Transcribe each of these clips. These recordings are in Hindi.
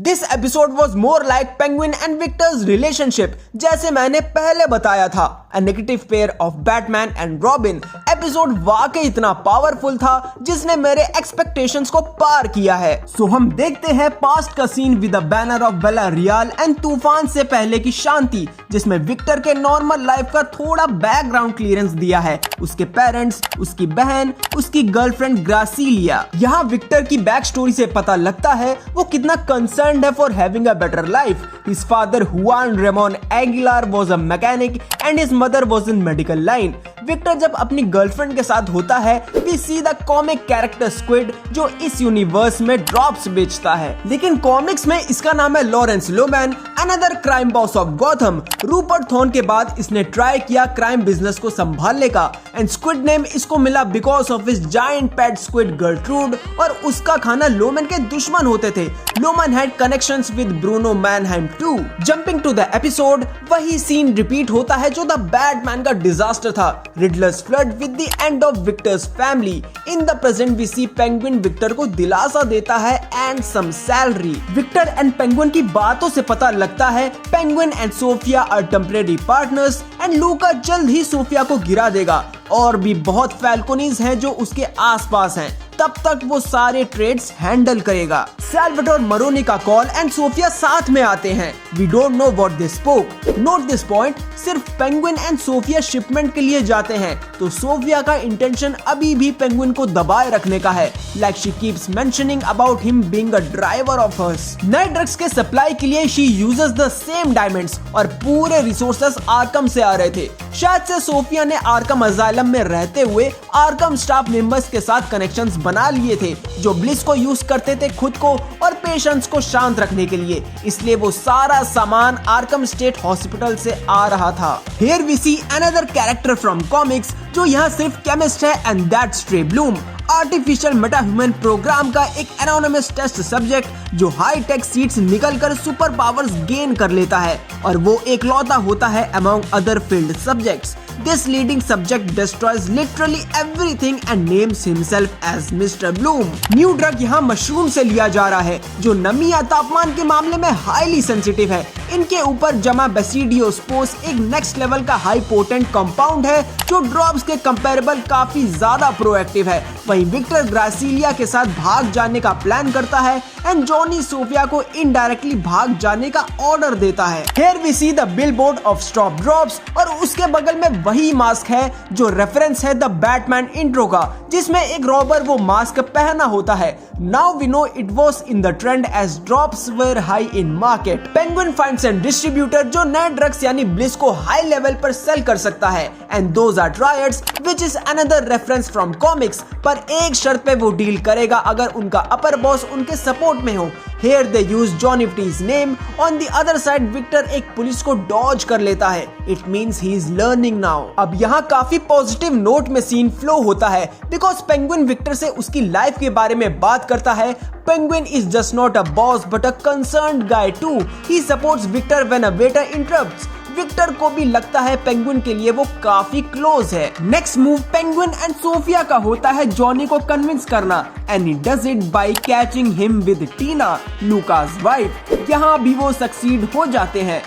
This episode was more like penguin and Victus relationship. जैसे मैंने पहले बताया था, a negative pair of Batman and robin. Episode वाकई इतना पावरफुल था जिसने मेरे एक्सपेक्टेशंस को पार किया है। सो हम देखते हैं पास्ट का scene with the banner of Bella Real and तूफान से पहले की शांति, जिसमें विक्टर के नॉर्मल लाइफ का थोड़ा बैकग्राउंड क्लियरेंस दिया है। उसके पेरेंट्स, उसकी बहन, उसकी गर्लफ्रेंड ग्रासिलिया। यहाँ विक्टर की बैक स्टोरी से पता लगता है वो कितना कंसर्न्ड है for having a better life. His father Juan Ramon Aguilar was a mechanic and his mother was in medical line. Victor जब अपनी गर्लफ्रेंड के साथ होता है, we see the comic character Squid जो इस यूनिवर्स में ड्रॉप्स बेचता है, लेकिन कॉमिक्स में इसका नाम है Lawrence Loman, another crime boss of Gotham. Rupert thorn के बाद इसने ट्राई किया क्राइम बिजनेस को संभालने का एंड स्क्विड नेम इसको मिला because of his giant pet squid Gertrude, और उसका खाना लोमैन के दुश्मन होते थे। Lowman had connections with Bruno Mannheim too. Jumping to the episode, वही सीन रिपीट होता है जो द बैटमैन का डिजास्टर था। Riddler's flood with the end of Victor's family. In the present we see Penguin Victor को दिलासा देता है and some salary. Victor and Penguin की बातों से पता लगता है Penguin and Sophia are temporary partners and Luca जल्द ही सोफिया को गिरा देगा। और भी बहुत फैल्कोनीज हैं जो उसके आसपास हैं, तब तक वो सारे ट्रेड्स हैंडल करेगा। सैल्वाडोर मरोनी का कॉल एंड सोफिया साथ में आते हैं। We don't know what they spoke. Note this point, सिर्फ पेंगुइन एंड सोफिया शिपमेंट के लिए जाते हैं, तो सोफिया का इंटेंशन अभी भी पेंगुइन को दबाए रखने का है। Like she keeps mentioning about him being a driver of hers. नए ड्रग्स के सप्लाई के लिए she uses the same diamonds और पूरे रिसोर्सेस आर्कम से आ रहे थे। शायद से सोफिया ने आर्कम अजाइलम में रहते हुए आर्कम स्टाफ मेंबर्स के साथ कनेक्शंस बना लिए थे जो ब्लिस को यूज करते थे खुद को और पेशेंट्स को शांत रखने के लिए, इसलिए वो सारा सामान आर्कम स्टेट हॉस्पिटल से आ रहा था। Here we see another character from comics जो यहाँ सिर्फ केमिस्ट है and that's Trey Bloom, artificial metahuman program का एक एनोनिमस टेस्ट सब्जेक्ट जो हाई टेक सीट्स निकलकर सुपर पावर्स गेन कर लेता है, और वो एकलौता होता है among other field subjects. This leading subject destroys literally everything and names himself as Mr. Bloom. New drug यहाँ मशरूम से लिया जा रहा है जो नमी या तापमान के मामले में हाईली सेंसिटिव है। इनके ऊपर जमा बेसिडियोस्पोस एक नेक्स्ट लेवल का हाई पोटेंट कंपाउंड है जो ड्रॉप्स के कंपेरेबल काफी ज्यादा प्रोएक्टिव है। वहीं विक्टर ग्रासिलिया के साथ भाग जाने का प्लान करता है एंड जॉनी सोफिया को इनडायरेक्टली भाग जाने का ऑर्डर देता है। Here we see the billboard of stop drops और उसके बगल में वही मास्क है जो रेफरेंस है द बैटमैन इंट्रो का, जिसमें एक रॉबर वो मास्क पहना होता है। Now we know it was in the trend as drops were high in market. Penguin finds a distributor जो नए ड्रग्स यानी ब्लिस को हाई लेवल पर सेल कर सकता है and those are triads which is another reference from comics। पर एक शर्त पे वो डील करेगा अगर उनका अपर बॉस उनके सपोर्ट में हो। Here they use Johnny T's name. On the other side, Victor एक पुलिस को डॉज कर लेता है। It means he is learning now. अब यहाँ काफी पॉजिटिव नोट में सीन फ्लो होता है बिकॉज पेंगुइन विक्टर से उसकी लाइफ के बारे में बात करता है। Penguin is just not a boss but a concerned guy too. He supports Victor when a waiter interrupts. Victor को भी लगता है पेंगुइन के लिए वो काफी क्लोज है। Next move Penguin and Sofia का होता है जॉनी को कन्विंस करना and he does it by catching him with Tina, Lucas wife. यहाँ भी वो सक्सीड हो जाते हैं।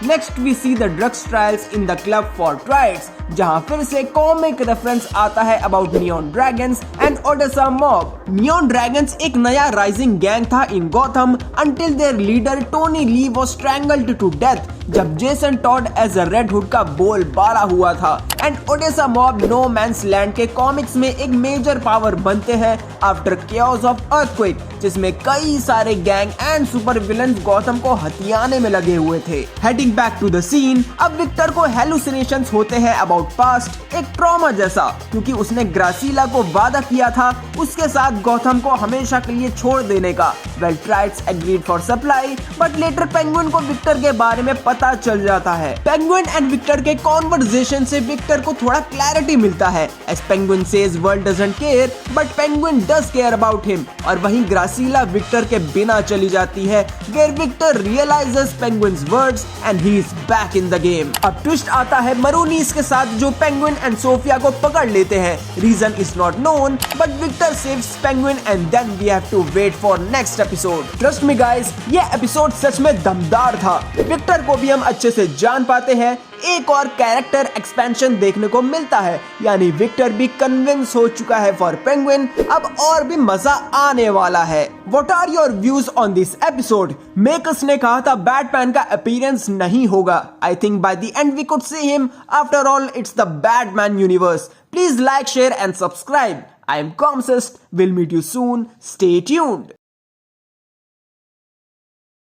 Next we see the drugs trials in the club for Triads, जहाँ फिर से कॉमिक रेफरेंस आता है about Neon Dragons and Odessa mob. Neon Dragons एक नया राइजिंग गैंग था in Gotham until their leader Tony Lee was strangled to death जब Jason Todd as a Red Hood का बोलबाला हुआ था। And Odessa mob no man's land के कॉमिक्स में एक मेजर पावर बनते हैं आफ्टर केओस ऑफ अर्थक्वेक, जिसमें कई सारे gang and super villains Gotham को हथियाने में लगे हुए थे। Heading back to the scene, अब विक्टर को हेलुसिनेशंस होते हैं अबाउट पास्ट, एक ट्रॉमा जैसा, क्योंकि उसने ग्रासिला को वादा किया था उसके साथ गॉथम को हमेशा के लिए छोड़ देने का। Well Triads agreed for supply but later Penguin को विक्टर के बारे में पता चल जाता है। पेंगुइन एंड विक्टर के कॉन्वर्सेशन से विक्टर को थोड़ा क्लैरिटी मिलता है। As Penguin says world doesn't care but Penguin does care about him. और वहीं ग्रासिला विक्टर के बिना चली जाती है, where Victor realises Penguin's words and he is back in the game. अब ट्विस्ट आता है मरूनीज के साथ, जो पेंगुइन एंड सोफिया को पकड़ लेते हैं। Reason is not known but Victor saves Penguin and then we have to wait for next episode. Trust me guys, ये एपिसोड सच में दमदार था। विक्टर को भी हम अच्छे से जान पाते हैं। एक और कैरेक्टर एक्सपेंशन देखने को मिलता है, यानी विक्टर भी कन्विंस हो चुका है फॉर पेंगुइन। अब और भी मजा आने वाला है। What are your views on this episode? Makers ने कहा था बैटमैन का अपीयरेंस नहीं होगा। I think by the end we could see him. After all it's the Batman universe. Please like, share and subscribe. I am Comsist. We'll meet you soon. Stay tuned.